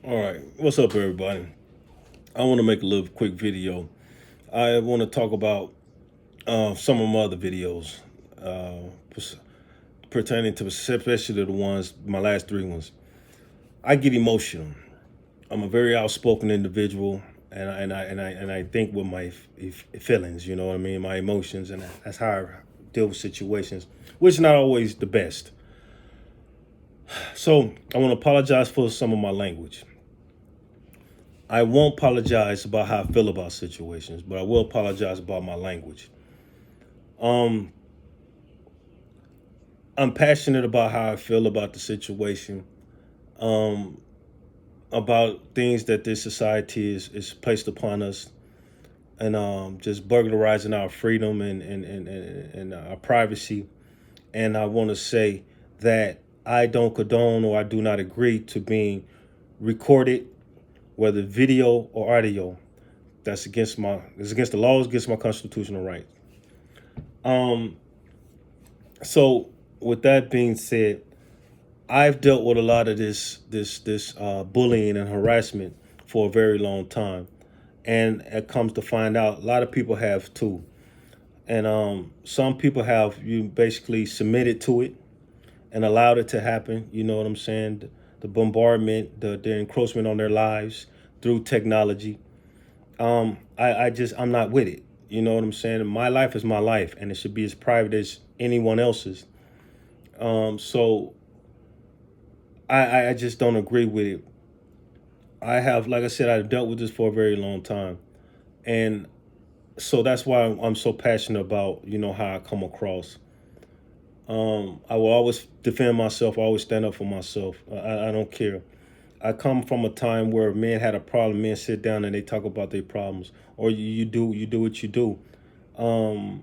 All right, what's up, everybody? I want to make a little quick video. I want to talk about some of my other videos pertaining to, especially the ones, my last three ones. I get emotional. I'm a very outspoken individual, and I think with my feelings. You know what I mean? My emotions, and that's how I deal with situations, which is not always the best. So I want to apologize for some of my language. I won't apologize about how I feel about situations, but I will apologize about my language. Um, I'm passionate about how I feel about the situation, um, about things that this society is placed upon us, and just burglarizing our freedom and our privacy. And I want to say that I don't condone or I do not agree to being recorded, whether video or audio. It's against the laws, against my constitutional rights. Um, so with that being said, I've dealt with a lot of this bullying and harassment for a very long time, and it comes to find out a lot of people have too. And some people have you basically submitted to it and allowed it to happen. You know what I'm saying? The bombardment, the encroachment on their lives through technology. I'm not with it. You know what I'm saying? My life is my life, and it should be as private as anyone else's. So I just don't agree with it. I have, like I said, I've dealt with this for a very long time, and so that's why I'm so passionate about how I come across. I will always defend myself. I always stand up for myself. I don't care. I come from a time where men had a problem. Men sit down and they talk about their problems, or you do what you do. Um,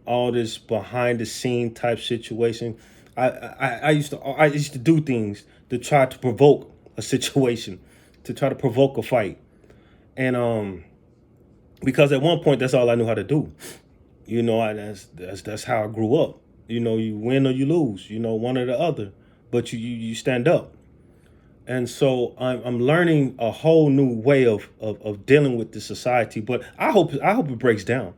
all this behind the scene type situation. I used to do things to try to provoke a situation, to try to provoke a fight, and because at one point that's all I knew how to do. That's how I grew up. You win or you lose. One or the other, but you stand up. And so I'm learning a whole new way of dealing with the society. But I hope it breaks down.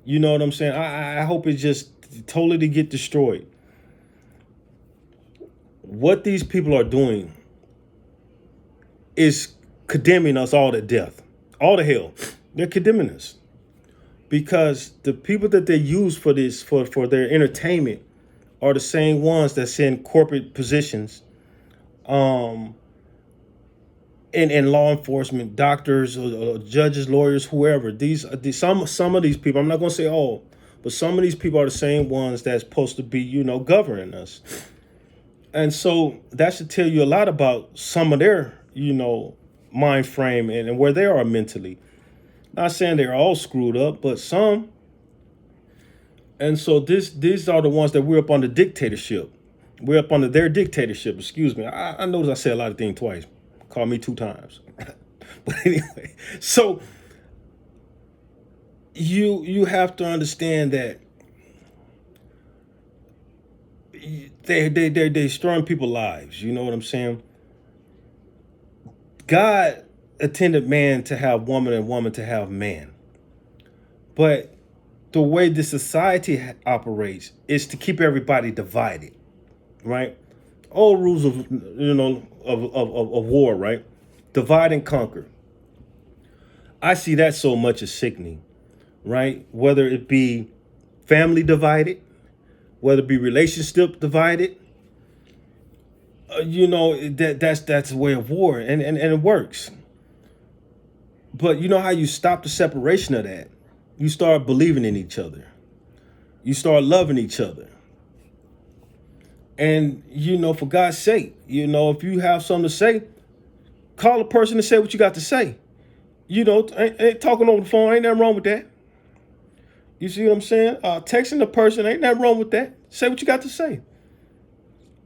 You know what I'm saying? I hope it just totally get destroyed. What these people are doing is condemning us all to death, all to hell. They're condemning us because the people that they use for this for their entertainment are the same ones that's in corporate positions, um, in law enforcement, doctors, judges, lawyers, whoever. These some of these people. I'm not gonna say all, but some of these people are the same ones that's supposed to be governing us. And so that should tell you a lot about some of their mind frame and where they are mentally. Not saying they're all screwed up, but some. And so these are the ones that we're up under dictatorship. We're up under their dictatorship. Excuse me. I notice I say a lot of things twice. Call me two times. But anyway, so you have to understand that they're destroying people's lives. You know what I'm saying? God intended man to have woman and woman to have man, but the way the society operates is to keep everybody divided, right? Old rules of of war, right? Divide and conquer. I see that so much as sickening, right? Whether it be family divided, whether it be relationship divided, that's a way of war, and it works. But you know how you stop the separation of that? You start believing in each other. You start loving each other. And for God's sake, if you have something to say, call a person and say what you got to say. Ain't talking over the phone, ain't nothing wrong with that. You see what I'm saying? Texting the person, ain't nothing wrong with that. Say what you got to say.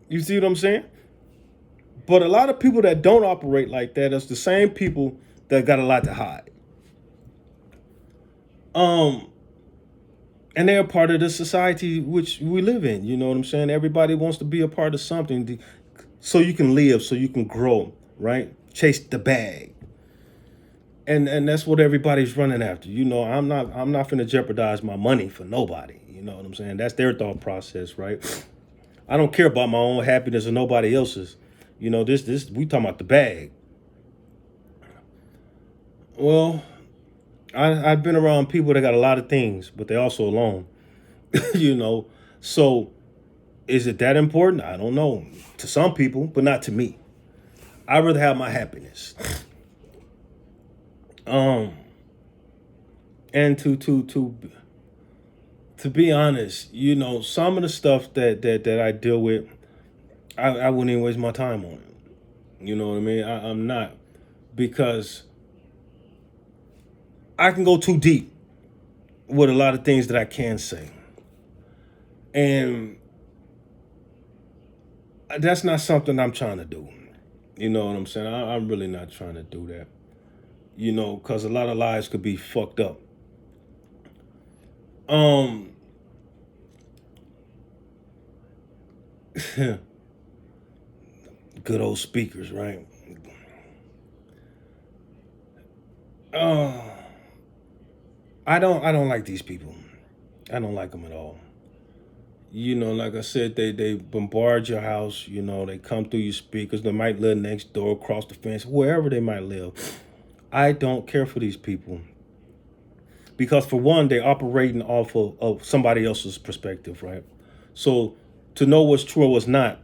You see what I'm saying? But a lot of people that don't operate like that is the same people that got a lot to hide. Um, and they're a part of the society which we live in. You know what I'm saying? Everybody wants to be a part of something so you can live, so you can grow, right? chase the bag. And that's what everybody's running after. I'm not going to jeopardize my money for nobody. You know what I'm saying? That's their thought process, right? I don't care about my own happiness or nobody else's. This we talking about the bag. Well, I've been around people that got a lot of things, but they also alone. you know. So is it that important? I don't know. To some people, but not to me. I'd rather have my happiness. Um, and to be honest, some of the stuff that I deal with, I wouldn't even waste my time on it. You know what I mean? I'm not, because I can go too deep with a lot of things that I can say, and that's not something I'm trying to do. You know what I'm saying? I'm really not trying to do that. Because a lot of lives could be fucked up. Um, Good old speakers, right? Uh, I don't like these people. I don't like them at all. Like I said, they bombard your house. They come through your speakers. They might live next door, across the fence, wherever they might live. I don't care for these people, because for one, they're operating off of somebody else's perspective, right? So to know what's true or what's not,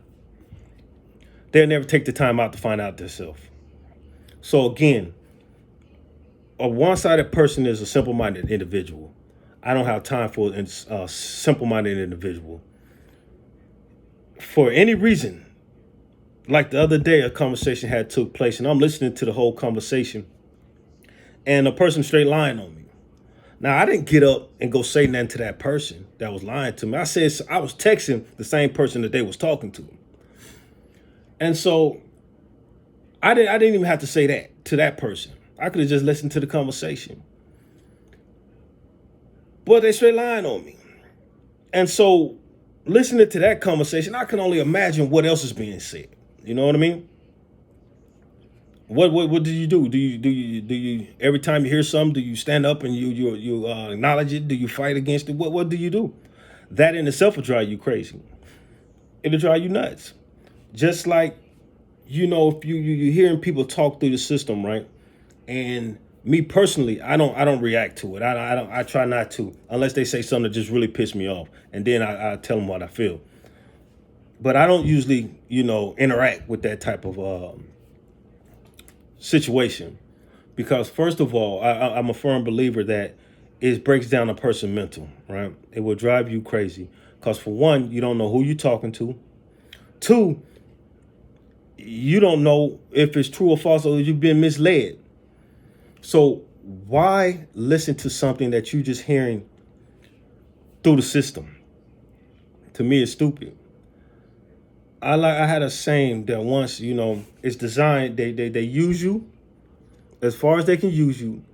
they'll never take the time out to find out themselves. So again, a one-sided person is a simple-minded individual. I don't have time for a simple-minded individual for any reason. Like the other day, a conversation had took place, and I'm listening to the whole conversation, and a person straight lying on me. Now, I didn't get up and go say nothing to that person that was lying to me. I was texting the same person that they was talking to, and so I didn't even have to say that to that person. I could have just listened to the conversation, but they straight lying on me. And so, listening to that conversation, I can only imagine what else is being said. You know what I mean? What do you do? Do you every time you hear something, do you stand up and you acknowledge it? Do you fight against it? What do you do? That in itself will drive you crazy. It'll drive you nuts. Just like, if you're hearing people talk through the system, right? And me personally, I don't react to it. I try not to, unless they say something that just really pissed me off, and then I tell them what I feel. But I don't usually, interact with that type of situation, because first of all, I'm a firm believer that it breaks down a person mental, right? It will drive you crazy, because for one, you don't know who you're talking to. Two, you don't know if it's true or false, or you've been misled. So why listen to something that you just hearing through the system? To me, it's stupid. I had a saying that once, it's designed, they use you as far as they can use you.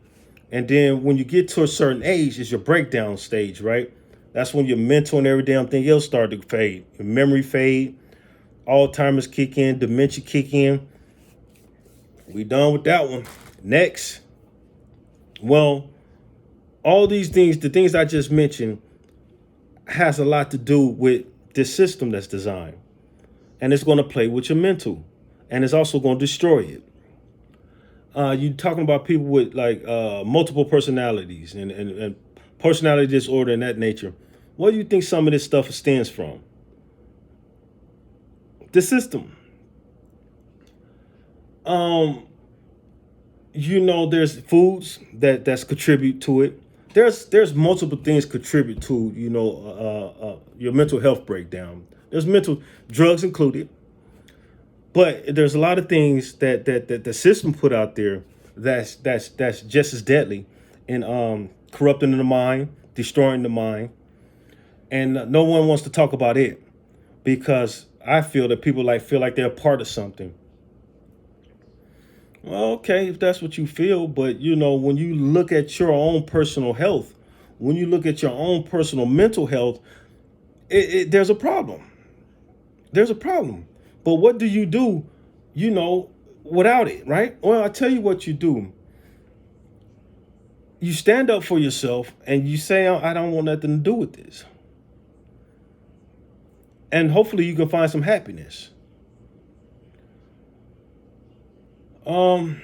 And then when you get to a certain age, it's your breakdown stage, right? That's when your mental and every damn thing else start to fade. Your memory fade, Alzheimer's kick in, dementia kick in. We done with that one. Next. Well, all these things, the things I just mentioned, has a lot to do with this system that's designed. And it's going to play with your mental. And it's also going to destroy it. You're talking about people with like multiple personalities and personality disorder and that nature. What do you think some of this stuff stems from? The system. Um, there's foods that's contribute to it. There's multiple things contribute to your mental health breakdown. There's mental drugs included, but there's a lot of things that the system put out there that's just as deadly, and corrupting the mind, destroying the mind, and no one wants to talk about it, because I feel that people feel like they're a part of something. Well, okay, if that's what you feel, but when you look at your own personal health, when you look at your own personal mental health, there's a problem. There's a problem. But what do? You know, without it, right? Well, I tell you what you do. You stand up for yourself and you say, I don't want nothing to do with this. And hopefully you can find some happiness. Um,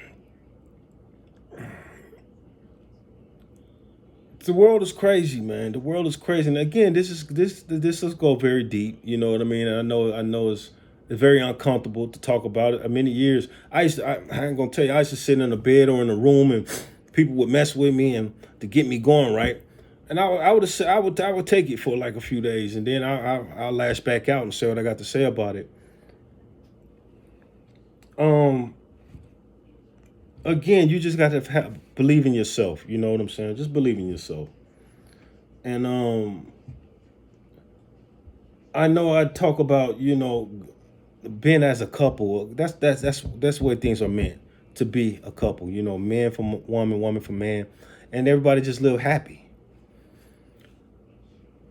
the world is crazy, man. The world is crazy. And again, this does go very deep. You know what I mean? I know it's very uncomfortable to talk about it. Many years I ain't gonna tell you, I used to sit in a bed or in a room and people would mess with me and to get me going, right? And I would take it for like a few days, and then I'll lash back out and say what I got to say about it. Um, Again, you just got to believe in yourself. You know what I'm saying? Just believe in yourself. And I know I talk about being as a couple. That's where things are meant to be a couple. Man from woman, woman from man, and everybody just live happy.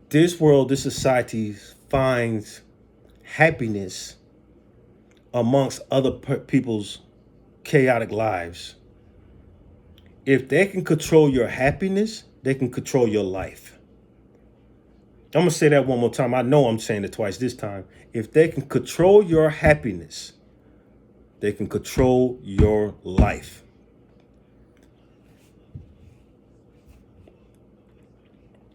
This world, this society finds happiness amongst other people's chaotic lives. If they can control your happiness, they can control your life. I'm gonna say that one more time. I know I'm saying it twice this time. If they can control your happiness, they can control your life.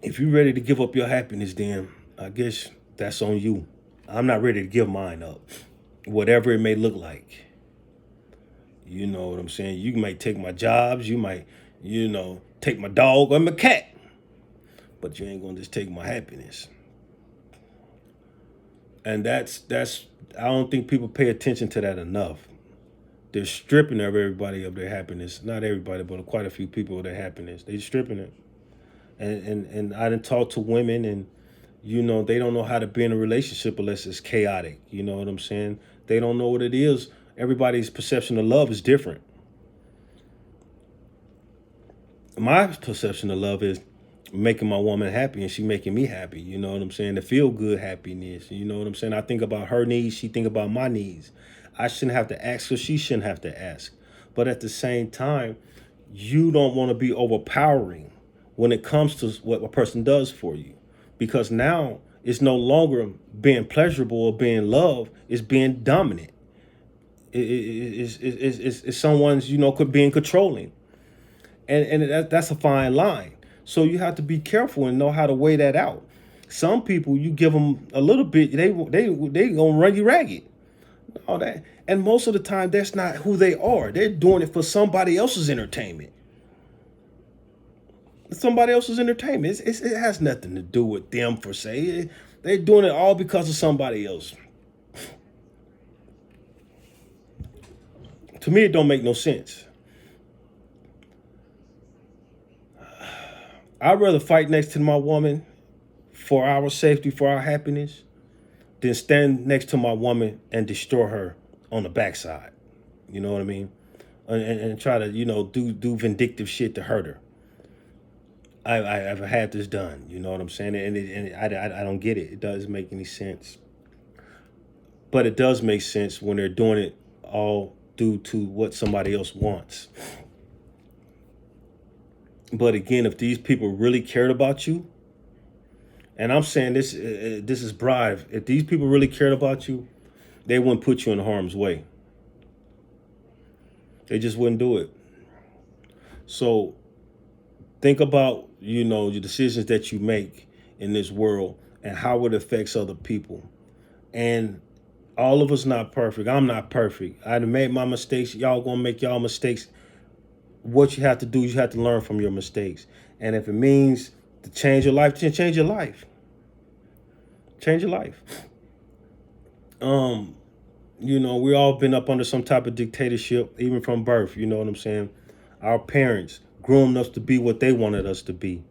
If you're ready to give up your happiness, then I guess that's on you. I'm not ready to give mine up, whatever it may look like. You know what I'm saying? You might take my jobs, you might, take my dog or my cat, but you ain't gonna just take my happiness. And that's I don't think people pay attention to that enough. They're stripping everybody of their happiness. Not everybody, but quite a few people of their happiness. They're stripping it. And I didn't talk to women, and they don't know how to be in a relationship unless it's chaotic. You know what I'm saying? They don't know what it is. Everybody's perception of love is different. My perception of love is making my woman happy and she making me happy. You know what I'm saying? The feel good happiness. You know what I'm saying? I think about her needs, she think about my needs. I shouldn't have to ask her, she shouldn't have to ask. But at the same time, you don't want to be overpowering when it comes to what a person does for you. Because now it's no longer being pleasurable or being love, it's being dominant. It's someone's, being controlling. And that's a fine line. So you have to be careful and know how to weigh that out. Some people, you give them a little bit, they gonna run you ragged. All that, and most of the time, that's not who they are. They're doing it for somebody else's entertainment. Somebody else's entertainment. It has nothing to do with them per se. They're doing it all because of somebody else. To me, it don't make no sense. I'd rather fight next to my woman for our safety, for our happiness, than stand next to my woman and destroy her on the backside. You know what I mean? And try to, do vindictive shit to hurt her. I've had this done. You know what I'm saying? And I don't get it. It doesn't make any sense. But it does make sense when they're doing it all due to what somebody else wants. But again, if these people really cared about you, and I'm saying this is broad. If these people really cared about you, they wouldn't put you in harm's way. They just wouldn't do it. So think about, your decisions that you make in this world and how it affects other people. And all of us not perfect. I'm not perfect. I made my mistakes. Y'all gonna make y'all mistakes. What you have to do, you have to learn from your mistakes. And if it means to change your life, then change your life. Change your life. Um, we all been up under some type of dictatorship, even from birth. You know what I'm saying? Our parents groomed us to be what they wanted us to be.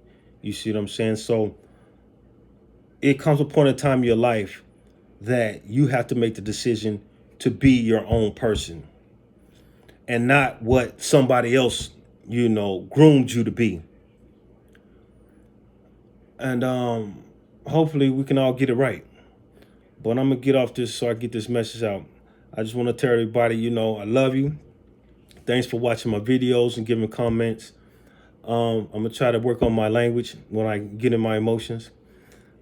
You see what I'm saying? So it comes a point in time in your life that you have to make the decision to be your own person and not what somebody else, groomed you to be. And hopefully we can all get it right. But I'm gonna get off this so I get this message out. I just want to tell everybody, I love you. Thanks for watching my videos and giving comments. I'm gonna try to work on my language when I get in my emotions.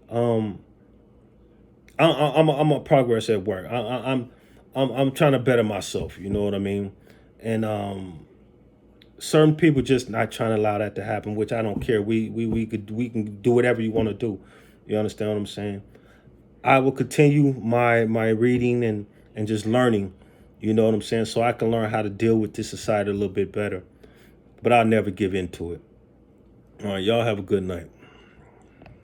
Um, I'm a progress at work. I'm trying to better myself. You know what I mean? And certain people just not trying to allow that to happen, which I don't care. We can do whatever you want to do. You understand what I'm saying? I will continue my reading and just learning. You know what I'm saying? So I can learn how to deal with this society a little bit better. But I'll never give in to it. All right, y'all have a good night.